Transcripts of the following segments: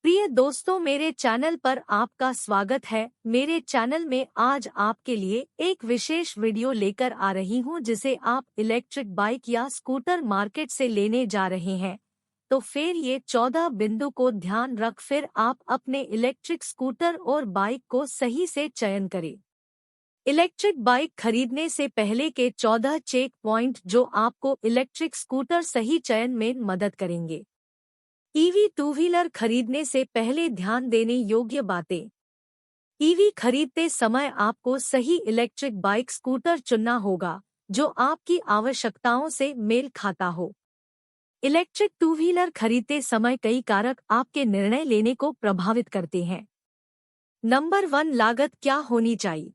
प्रिय दोस्तों, मेरे चैनल पर आपका स्वागत है। मेरे चैनल में आज आपके लिए एक विशेष वीडियो लेकर आ रही हूं, जिसे आप इलेक्ट्रिक बाइक या स्कूटर मार्केट से लेने जा रहे हैं। तो फिर ये 14 बिंदु को ध्यान रख फिर आप अपने इलेक्ट्रिक स्कूटर और बाइक को सही से चयन करें। इलेक्ट्रिक बाइक खरीदने से पहले के 14 चेक पॉइंट जो आपको इलेक्ट्रिक स्कूटर सही चयन में मदद करेंगे। ईवी टू व्हीलर खरीदने से पहले ध्यान देने योग्य बातें। ईवी खरीदते समय आपको सही इलेक्ट्रिक बाइक स्कूटर चुनना होगा जो आपकी आवश्यकताओं से मेल खाता हो। इलेक्ट्रिक टू व्हीलर खरीदते समय कई कारक आपके निर्णय लेने को प्रभावित करते हैं। नंबर 1, लागत क्या होनी चाहिए।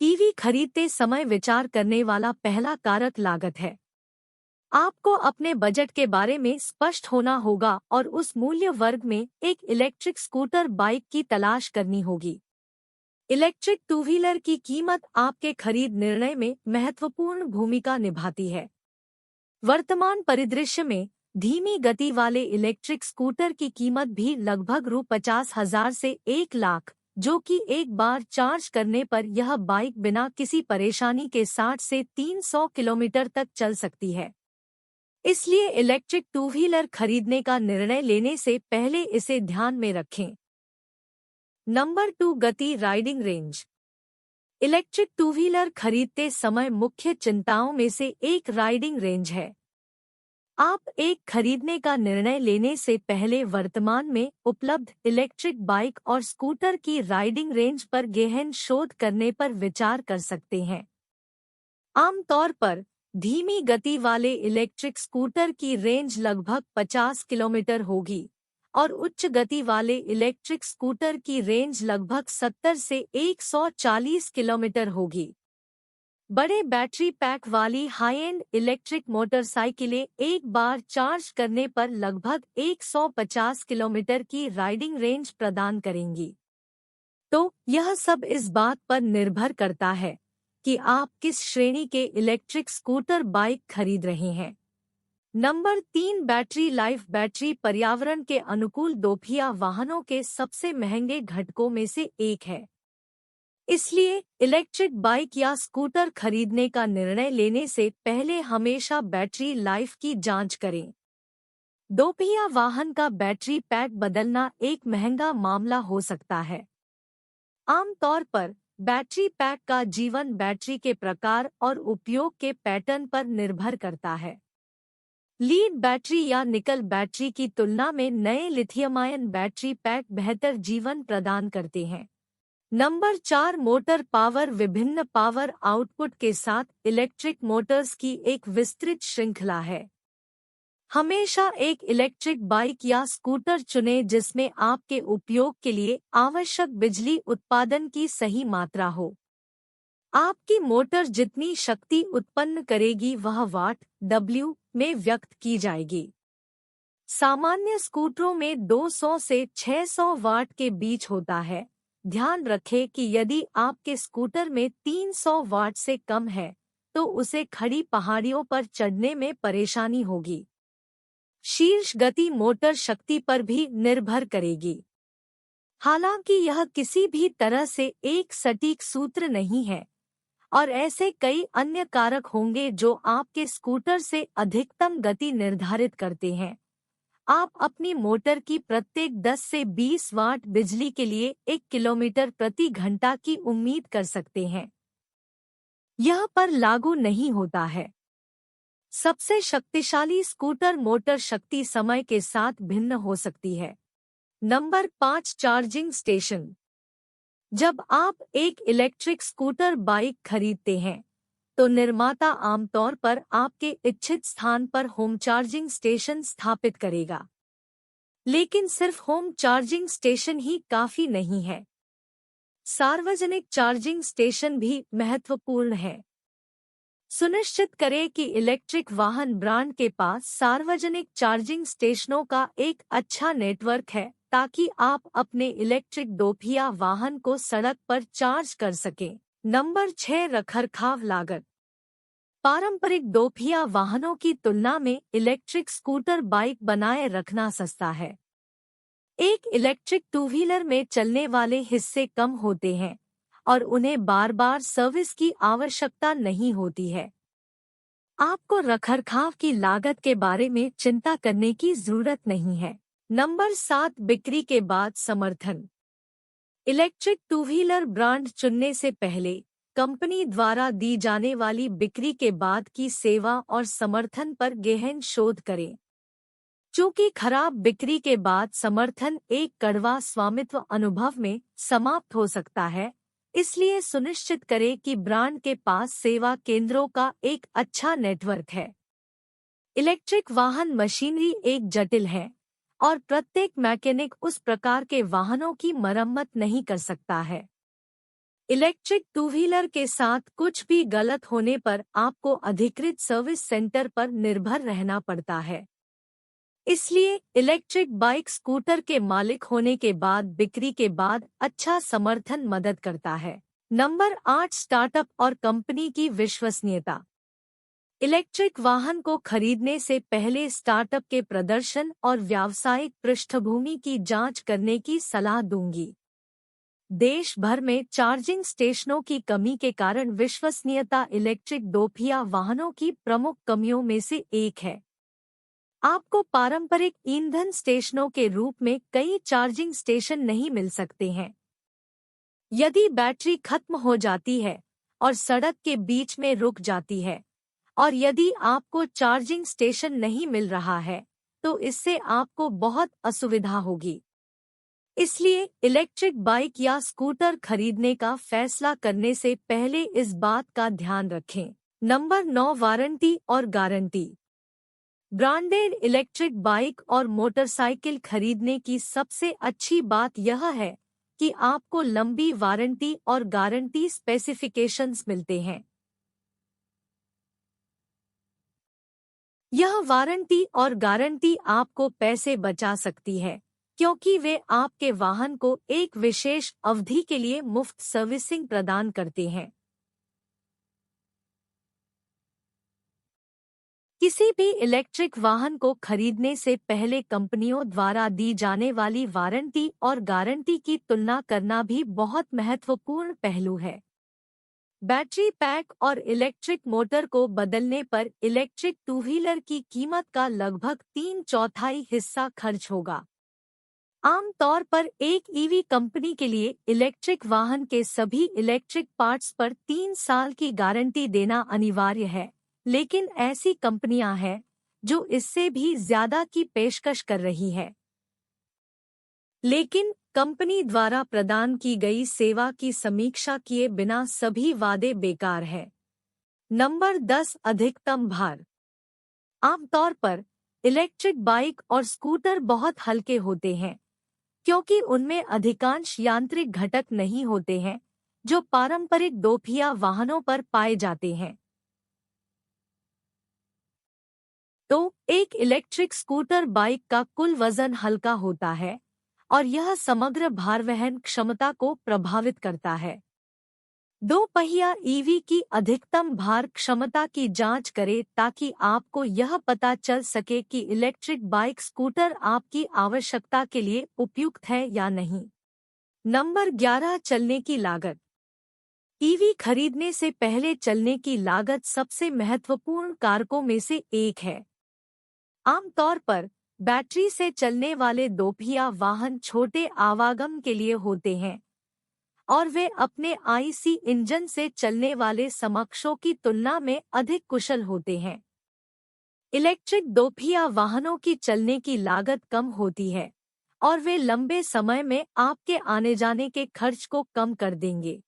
ईवी खरीदते समय विचार करने वाला पहला कारक लागत है। आपको अपने बजट के बारे में स्पष्ट होना होगा और उस मूल्य वर्ग में एक इलेक्ट्रिक स्कूटर बाइक की तलाश करनी होगी। इलेक्ट्रिक टू व्हीलर की कीमत आपके खरीद निर्णय में महत्वपूर्ण भूमिका निभाती है। वर्तमान परिदृश्य में धीमी गति वाले इलेक्ट्रिक स्कूटर की कीमत भी लगभग ₹50,000 से 1 लाख, जो कि एक बार चार्ज करने पर यह बाइक बिना किसी परेशानी के 60 से 300 किलोमीटर तक चल सकती है। इसलिए इलेक्ट्रिक टू व्हीलर खरीदने का निर्णय लेने से पहले इसे ध्यान में रखें। नंबर 2, गति riding range. Electric two wheeler खरीदते समय मुख्य चिंताओं में से एक राइडिंग रेंज है। आप एक खरीदने का निर्णय लेने से पहले वर्तमान में उपलब्ध इलेक्ट्रिक बाइक और स्कूटर की राइडिंग रेंज पर गहन शोध करने पर विचार कर सकते हैं। आमतौर पर धीमी गति वाले इलेक्ट्रिक स्कूटर की रेंज लगभग 50 किलोमीटर होगी और उच्च गति वाले इलेक्ट्रिक स्कूटर की रेंज लगभग 70 से 140 किलोमीटर होगी। बड़े बैटरी पैक वाली हाई एंड इलेक्ट्रिक मोटरसाइकिलें एक बार चार्ज करने पर लगभग 150 किलोमीटर की राइडिंग रेंज प्रदान करेंगी। तो यह सब इस बात पर निर्भर करता है कि आप किस श्रेणी के इलेक्ट्रिक स्कूटर बाइक खरीद रहे हैं। Number 3, battery life. बैटरी पर्यावरण के अनुकूल दोपहिया वाहनों के सबसे महंगे घटकों में से एक है। इसलिए इलेक्ट्रिक बाइक या स्कूटर खरीदने का निर्णय लेने से पहले हमेशा बैटरी लाइफ की जांच करें। दोपहिया वाहन का बैटरी पैक बदलना एक महंगा मामला हो सकता है। आमतौर पर बैटरी पैक का जीवन बैटरी के प्रकार और उपयोग के पैटर्न पर निर्भर करता है। लीड बैटरी या निकल बैटरी की तुलना में नए लिथियम आयन बैटरी पैक बेहतर जीवन प्रदान करते हैं। Number 4, motor power. विभिन्न पावर आउटपुट के साथ इलेक्ट्रिक मोटर्स की एक विस्तृत श्रृंखला है। हमेशा एक इलेक्ट्रिक बाइक या स्कूटर चुनें जिसमें आपके उपयोग के लिए आवश्यक बिजली उत्पादन की सही मात्रा हो। आपकी मोटर जितनी शक्ति उत्पन्न करेगी वह वाट W में व्यक्त की जाएगी। सामान्य स्कूटरों में 200 से 600 वाट के बीच होता है। ध्यान रखें कि यदि आपके स्कूटर में 300 वाट से कम है तो उसे खड़ी पहाड़ियों पर चढ़ने में परेशानी होगी। शीर्ष गति मोटर शक्ति पर भी निर्भर करेगी। हालांकि यह किसी भी तरह से एक सटीक सूत्र नहीं है और ऐसे कई अन्य कारक होंगे जो आपके स्कूटर से अधिकतम गति निर्धारित करते हैं। आप अपनी मोटर की प्रत्येक 10 से 20 वाट बिजली के लिए 1 किलोमीटर प्रति घंटा की उम्मीद कर सकते हैं। यह पर लागू नहीं होता है। सबसे शक्तिशाली स्कूटर मोटर शक्ति समय के साथ भिन्न हो सकती है। Number 5, charging station. जब आप एक इलेक्ट्रिक स्कूटर बाइक खरीदते हैं तो निर्माता आमतौर पर आपके इच्छित स्थान पर होम चार्जिंग स्टेशन स्थापित करेगा। लेकिन सिर्फ होम चार्जिंग स्टेशन ही काफी नहीं है। सार्वजनिक चार्जिंग स्टेशन भी महत्वपूर्ण है। सुनिश्चित करें कि इलेक्ट्रिक वाहन ब्रांड के पास सार्वजनिक चार्जिंग स्टेशनों का एक अच्छा नेटवर्क है ताकि आप अपने इलेक्ट्रिक दोपहिया वाहन को सड़क पर चार्ज कर सकें। नंबर 6, रखरखाव लागत। पारंपरिक दोपहिया वाहनों की तुलना में इलेक्ट्रिक स्कूटर बाइक बनाए रखना सस्ता है। एक इलेक्ट्रिक टू व्हीलर में चलने वाले हिस्से कम होते हैं और उन्हें बार बार सर्विस की आवश्यकता नहीं होती है। आपको रखरखाव की लागत के बारे में चिंता करने की जरूरत नहीं है। नंबर 7, बिक्री के बाद समर्थन। इलेक्ट्रिक टू व्हीलर ब्रांड चुनने से पहले कंपनी द्वारा दी जाने वाली बिक्री के बाद की सेवा और समर्थन पर गहन शोध करें। चूंकि खराब बिक्री के बाद समर्थन एक कड़वा स्वामित्व अनुभव में समाप्त हो सकता है, इसलिए सुनिश्चित करें कि ब्रांड के पास सेवा केंद्रों का एक अच्छा नेटवर्क है। इलेक्ट्रिक वाहन मशीनरी एक जटिल है और प्रत्येक मैकेनिक उस प्रकार के वाहनों की मरम्मत नहीं कर सकता है। इलेक्ट्रिक टू व्हीलर के साथ कुछ भी गलत होने पर आपको अधिकृत सर्विस सेंटर पर निर्भर रहना पड़ता है। इसलिए इलेक्ट्रिक बाइक स्कूटर के मालिक होने के बाद बिक्री के बाद अच्छा समर्थन मदद करता है। नंबर 8, स्टार्टअप और कंपनी की विश्वसनीयता। इलेक्ट्रिक वाहन को खरीदने से पहले स्टार्टअप के प्रदर्शन और व्यावसायिक पृष्ठभूमि की जांच करने की सलाह दूंगी। देश भर में चार्जिंग स्टेशनों की कमी के कारण विश्वसनीयता इलेक्ट्रिक दोपहिया वाहनों की प्रमुख कमियों में से एक है। आपको पारंपरिक ईंधन स्टेशनों के रूप में कई चार्जिंग स्टेशन नहीं मिल सकते हैं। यदि बैटरी खत्म हो जाती है और सड़क के बीच में रुक जाती है, और यदि आपको चार्जिंग स्टेशन नहीं मिल रहा है, तो इससे आपको बहुत असुविधा होगी। इसलिए इलेक्ट्रिक बाइक या स्कूटर खरीदने का फैसला करने से पहले इस बात का ध्यान रखें। नंबर 9, वारंटी और गारंटी। ब्रांडेड इलेक्ट्रिक बाइक और मोटरसाइकिल खरीदने की सबसे अच्छी बात यह है कि आपको लंबी वारंटी और गारंटी स्पेसिफिकेशंस मिलते हैं। यह वारंटी और गारंटी आपको पैसे बचा सकती है, क्योंकि वे आपके वाहन को एक विशेष अवधि के लिए मुफ्त सर्विसिंग प्रदान करते हैं। किसी भी इलेक्ट्रिक वाहन को खरीदने से पहले कंपनियों द्वारा दी जाने वाली वारंटी और गारंटी की तुलना करना भी बहुत महत्वपूर्ण पहलू है। बैटरी पैक और इलेक्ट्रिक मोटर को बदलने पर इलेक्ट्रिक टू व्हीलर की कीमत का लगभग 3/4 हिस्सा खर्च होगा। आमतौर पर एक ईवी कंपनी के लिए इलेक्ट्रिक वाहन के सभी इलेक्ट्रिक पार्ट्स पर 3 साल की गारंटी देना अनिवार्य है, लेकिन ऐसी कंपनियां हैं जो इससे भी ज्यादा की पेशकश कर रही है। लेकिन कंपनी द्वारा प्रदान की गई सेवा की समीक्षा किए बिना सभी वादे बेकार है। नंबर 10, अधिकतम भार। आमतौर पर इलेक्ट्रिक बाइक और स्कूटर बहुत हल्के होते हैं, क्योंकि उनमें अधिकांश यांत्रिक घटक नहीं होते हैं जो पारंपरिक दोपहिया वाहनों पर पाए जाते हैं। तो एक इलेक्ट्रिक स्कूटर बाइक का कुल वजन हल्का होता है और यह समग्र भार वहन क्षमता को प्रभावित करता है। दो पहिया ईवी की अधिकतम भार क्षमता की जांच करें ताकि आपको यह पता चल सके कि इलेक्ट्रिक बाइक स्कूटर आपकी आवश्यकता के लिए उपयुक्त है या नहीं। नंबर 11, चलने की लागत। ईवी खरीदने से पहले चलने की लागत सबसे महत्वपूर्ण कारकों में से एक है। आमतौर पर बैटरी से चलने वाले दोपहिया वाहन छोटे आवागम के लिए होते हैं और वे अपने आईसी इंजन से चलने वाले समकक्षों की तुलना में अधिक कुशल होते हैं। इलेक्ट्रिक दोपहिया वाहनों की चलने की लागत कम होती है और वे लंबे समय में आपके आने जाने के खर्च को कम कर देंगे।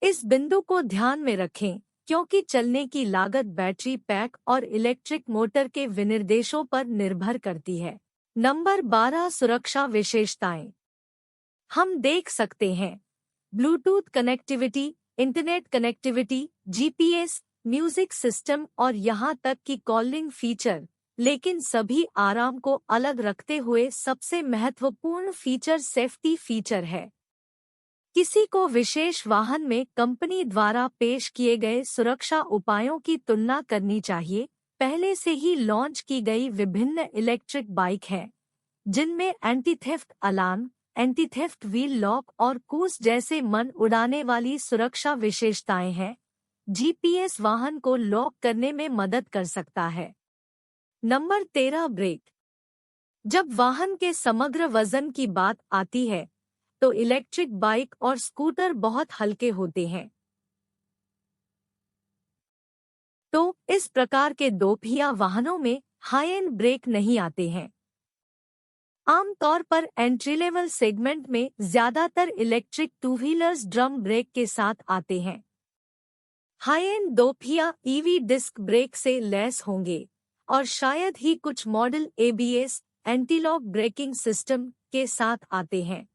इस बिंदु को ध्यान में रखें, क्योंकि चलने की लागत बैटरी पैक और इलेक्ट्रिक मोटर के विनिर्देशों पर निर्भर करती है। नंबर 12, सुरक्षा विशेषताएं। हम देख सकते हैं Bluetooth connectivity, internet connectivity, GPS, music system और यहाँ तक कि कॉलिंग फीचर, लेकिन सभी आराम को अलग रखते हुए सबसे महत्वपूर्ण फीचर सेफ्टी फीचर है। किसी को विशेष वाहन में कंपनी द्वारा पेश किए गए सुरक्षा उपायों की तुलना करनी चाहिए। पहले से ही लॉन्च की गई विभिन्न इलेक्ट्रिक बाइक हैं, जिनमें anti theft alarm, anti theft wheel lock और क्रूज जैसे मन उड़ाने वाली सुरक्षा विशेषताएं हैं। जीपीएस वाहन को लॉक करने में मदद कर सकता है। Number 13, break. जब वाहन के समग्र वजन की बात आती है तो इलेक्ट्रिक बाइक और स्कूटर बहुत हल्के होते हैं। तो इस प्रकार के दोपहिया वाहनों में हाई एंड ब्रेक नहीं आते हैं। आमतौर पर एंट्री लेवल सेगमेंट में ज्यादातर electric two wheelers drum brake के साथ आते हैं। हाई एंड दोपहिया ईवी डिस्क ब्रेक से लैस होंगे और शायद ही कुछ model ABS antilock braking system के साथ आते हैं।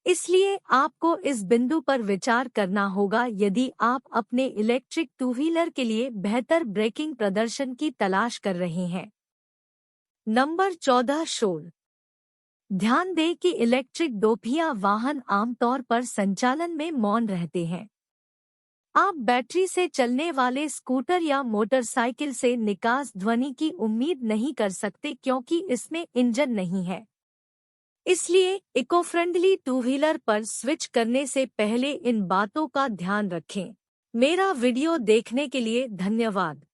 इसलिए आपको इस बिंदु पर विचार करना होगा यदि आप अपने इलेक्ट्रिक टू व्हीलर के लिए बेहतर ब्रेकिंग प्रदर्शन की तलाश कर रहे हैं। नंबर 14, शोर। ध्यान दें कि इलेक्ट्रिक दोपहिया वाहन आमतौर पर संचालन में मौन रहते हैं। आप बैटरी से चलने वाले स्कूटर या मोटरसाइकिल से निकास ध्वनि की उम्मीद नहीं कर सकते क्योंकि इसमें इंजन नहीं है। इसलिए इको फ्रेंडली टू व्हीलर पर स्विच करने से पहले इन बातों का ध्यान रखें। मेरा वीडियो देखने के लिए धन्यवाद।